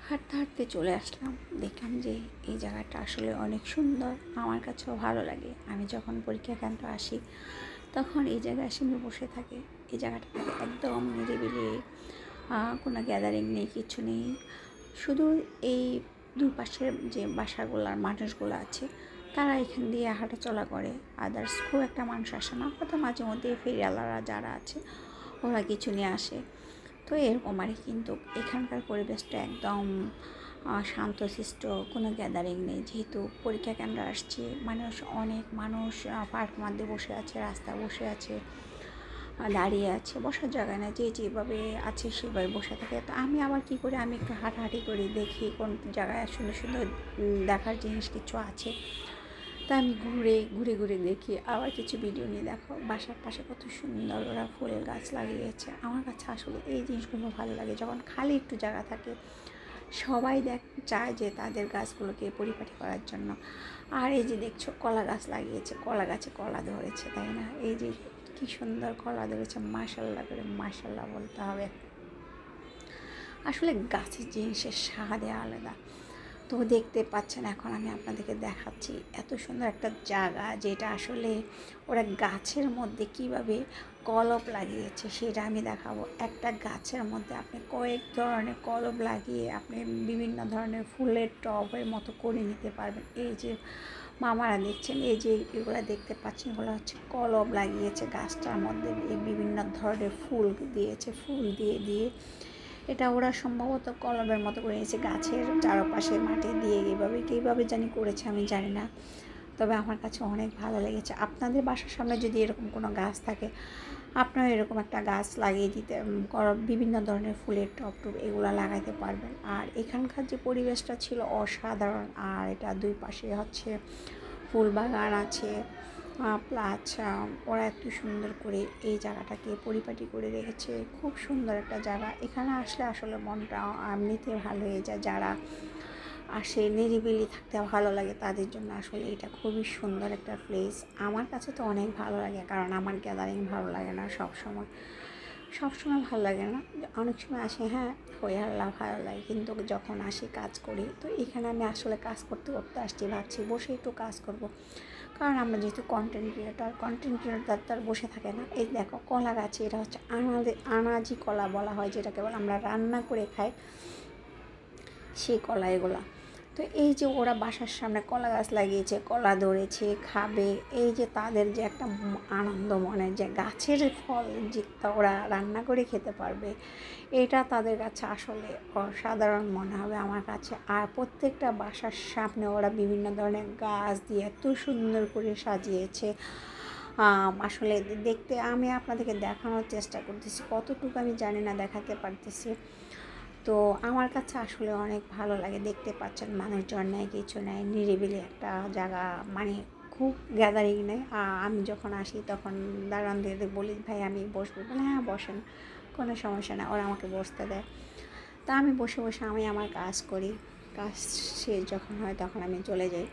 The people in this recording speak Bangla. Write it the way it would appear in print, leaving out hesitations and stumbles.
হাঁটতে হাঁটতে চলে আসলাম, দেখলাম যে এই জায়গাটা আসলে অনেক সুন্দর, আমার কাছেও ভালো লাগে। আমি যখন পরীক্ষা কেন্দ্র আসি তখন এই জায়গায় এসে আমি বসে থাকি। এই জায়গাটা থেকে একদম নিরিবিলি, কোনো গ্যাদারিং নেই, কিছু নেই। শুধু এই দুপাশের যে বাসাগুলার মানুষগুলো আছে তারা এখান দিয়ে হাঁটাচলা করে, আদার্স খুব একটা মানুষ আসে না। হয়তো মাঝে মধ্যে ফেরিওয়ালারা যারা আছে ওরা কিছু নিয়ে আসে। তো এরকম আর কিন্তু এখানকার পরিবেশটা একদম শান্তশিষ্ট, কোনো গ্যাদারিং নেই। যেহেতু পরীক্ষা কেন্দ্রে আসছি, অনেক মানুষ পার্ক মধ্যে বসে আছে, রাস্তায় বসে আছে, দাঁড়িয়ে আছে, বসার জায়গা না, যে যেভাবে আছে সেভাবে বসে থাকে। তো আমি আবার কী করি, আমি একটু হাঁটাহাঁটি করি, দেখি কোন জায়গায় সুন্দর সুন্দর দেখার জিনিস কিছু আছে। তা আমি ঘুরে ঘুরে ঘুরে দেখি, আবার কিছু ভিডিও নিয়ে দেখো বাসার পাশে কত সুন্দর ওরা ফুল গাছ লাগিয়েছে। আমার কাছে আসলে এই জিনিসগুলো ভালো লাগে, যখন খালি একটু জায়গা থাকে সবাই চায় যে তাদের গাছগুলোকে পরিপাটি করার জন্য। আর এই যে দেখছো কলা গাছ লাগিয়েছে, কলা গাছে কলা ধরেছে, তাই না? এই যে কি সুন্দর কলা ধরেছে, মাশাল্লাহ করে মাশাল্লাহ বলতে হবে। আসলে গাছের জিনিসের স্বাদে আলাদা। তো দেখতে পাচ্ছেন, এখন আমি আপনাদেরকে দেখাচ্ছি এত সুন্দর একটা জায়গা, যেটা আসলে ওরা গাছের মধ্যে কিভাবে কলপ লাগিয়েছে সেটা আমি দেখাবো। একটা গাছের মধ্যে আপনি কয়েক ধরনের কলপ লাগিয়ে আপনি বিভিন্ন ধরনের ফুলের টবের মতো করে নিতে পারবেন। এই যে মামারা দেখছেন, এই যে এগুলো দেখতে পাচ্ছেন, এগুলো হচ্ছে কলপ লাগিয়েছে গাছটার মধ্যে, এই বিভিন্ন ধরনের ফুল দিয়েছে, ফুল দিয়ে দিয়ে এটা ওরা সম্ভবত কলমের মতো করে নিয়েছে, গাছের চারপাশে মাটি দিয়ে কীভাবে জানি করেছে আমি জানি না, তবে আমার কাছে অনেক ভালো লেগেছে। আপনাদের বাসার সামনে যদি এরকম কোনো গাছ থাকে, আপনারা এরকম একটা গাছ লাগিয়ে দিতে, বিভিন্ন ধরনের ফুলের টব এগুলো লাগাইতে পারবেন। আর এখানকার যে পরিবেশটা ছিল অসাধারণ। আর এটা দুই পাশে হচ্ছে ফুল বাগান আছে, প্লাস ওরা এত সুন্দর করে এই জায়গাটাকে পরিপাটি করে রেখেছে। খুব সুন্দর একটা জায়গা, এখানে আসলে আসলে মনটা এমনিতে ভালো হয়ে যায়। যারা আসে নিরিবিলি থাকতে ভালো লাগে তাদের জন্য আসলে এটা খুবই সুন্দর একটা প্লেস। আমার কাছে তো অনেক ভালো লাগে, কারণ আমার গ্যাদারিং ভালো লাগে না সবসময় ভালো লাগে না। অনেক সময় আসি, হ্যাঁ হয়ে আল্লাহ ভালো লাগে, কিন্তু যখন আসি কাজ করি, তো এখানে আমি আসলে কাজ করতে করতে আসছি, ভাবছি বসে একটু কাজ করব। কারণ আমরা যেহেতু কন্টেন্ট ক্রিয়েটার তার বসে থাকে না। এই দেখো কলা গাছে, এটা হচ্ছে আনাজি কলা বলা হয়, যেটাকে বলে আমরা রান্না করে খাই সেই কলা এগুলা। তো এই যে ওরা বাসার সামনে কলা গাছ লাগিয়েছে, কলা ধরেছে, খাবে, এই যে তাদের যে একটা আনন্দ মনে, যে গাছের ফল যে ওরা রান্না করে খেতে পারবে, এটা তাদের কাছে আসলে অসাধারণ মনে হবে আমার কাছে। আর প্রত্যেকটা বাসার সামনে ওরা বিভিন্ন ধরনের গাছ দিয়ে এত সুন্দর করে সাজিয়েছে। আসলে দেখতে আমি আপনাদেরকে দেখানোর চেষ্টা করতেছি, কতটুকু আমি জানি না দেখাতে পারতেছি। তো আমার কাছে আসলে অনেক ভালো লাগে। দেখতে পাচ্ছেন মানুষজন নেই, কিছু নেই, নিরিবিলি একটা জায়গা, খুব গ্যাদারিং নেই। আমি যখন আসি তখন দাঁড়ান দিয়ে বলি, ভাই আমি বসবো, বলে হ্যাঁ বসেন, কোনো সমস্যা না, ওরা আমাকে বসতে দেয়। তা আমি বসে বসে আমি আমার কাজ করি, কাজ শেষ যখন হয় তখন আমি চলে যাই।